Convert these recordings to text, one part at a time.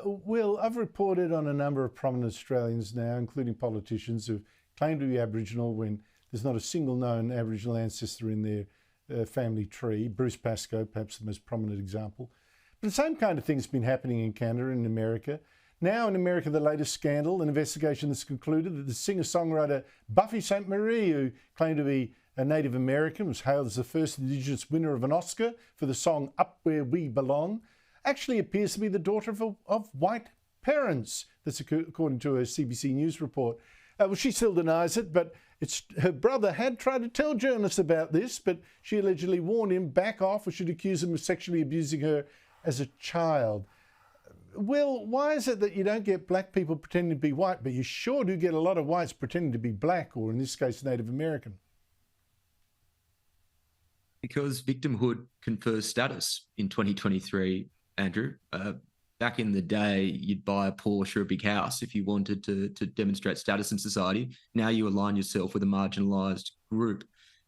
Will, I've reported on a number of prominent Australians now, including politicians, who've claimed to be Aboriginal when there's not a single known Aboriginal ancestor in their family tree. Bruce Pascoe, perhaps the most prominent example. But the same kind of thing's been happening in Canada and in America. Now in America, the latest scandal, an investigation that's concluded that the singer-songwriter Buffy Sainte-Marie, who claimed to be a Native American, was hailed as the first Indigenous winner of an Oscar for the song Up Where We Belong, actually appears to be the daughter of white parents. That's according to a CBC News report. Well, she still denies it, but her brother had tried to tell journalists about this, but she allegedly warned him back off or she'd accuse him of sexually abusing her as a child. Will, why is it that you don't get black people pretending to be white, but you sure do get a lot of whites pretending to be black, or in this case, Native American? Because victimhood confers status in 2023, Andrew. Back in the day, you'd buy a Porsche or a big house if you wanted to demonstrate status in society. Now you align yourself with a marginalised group.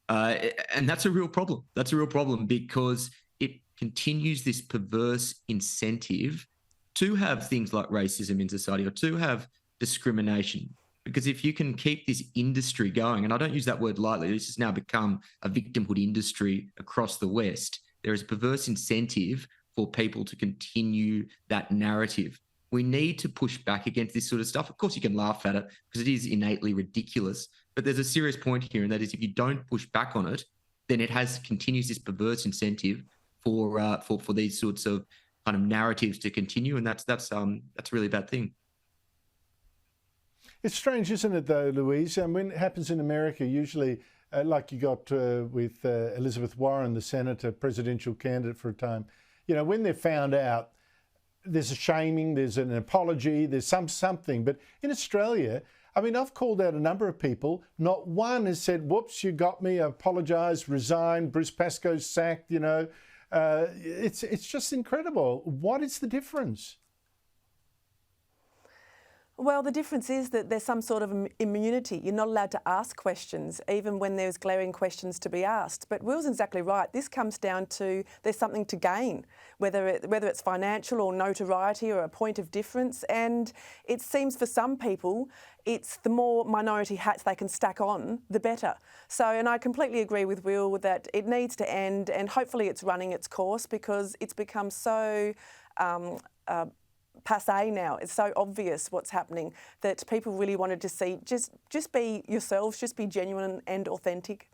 And that's a real problem. That's a real problem because it continues this perverse incentive to have things like racism in society or to have discrimination. Because if you can keep this industry going, and I don't use that word lightly, this has now become a victimhood industry across the West. There is a perverse incentive for people to continue that narrative. We need to push back against this sort of stuff. Of course, you can laugh at it because it is innately ridiculous, but there's a serious point here, and that is if you don't push back on it, then it continues this perverse incentive for these sorts of kind of narratives to continue, and that's a really bad thing. It's strange, isn't it, though, Louise? When it happens in America, usually, like you got with Elizabeth Warren, the senator, presidential candidate for a time, you know, when they're found out, there's a shaming, there's an apology, there's something. But in Australia, I mean, I've called out a number of people. Not one has said, whoops, you got me, I apologise, resigned, Bruce Pascoe's sacked, you know. It's just incredible. What is the difference? Well, the difference is that there's some sort of immunity. You're not allowed to ask questions, even when there's glaring questions to be asked. But Will's exactly right. This comes down to there's something to gain, whether it's financial or notoriety or a point of difference. And it seems for some people, it's the more minority hats they can stack on, the better. So, and I completely agree with Will that it needs to end, and hopefully it's running its course because it's become so passé now. It's so obvious what's happening that people really wanted to see just be yourselves, just be genuine and authentic.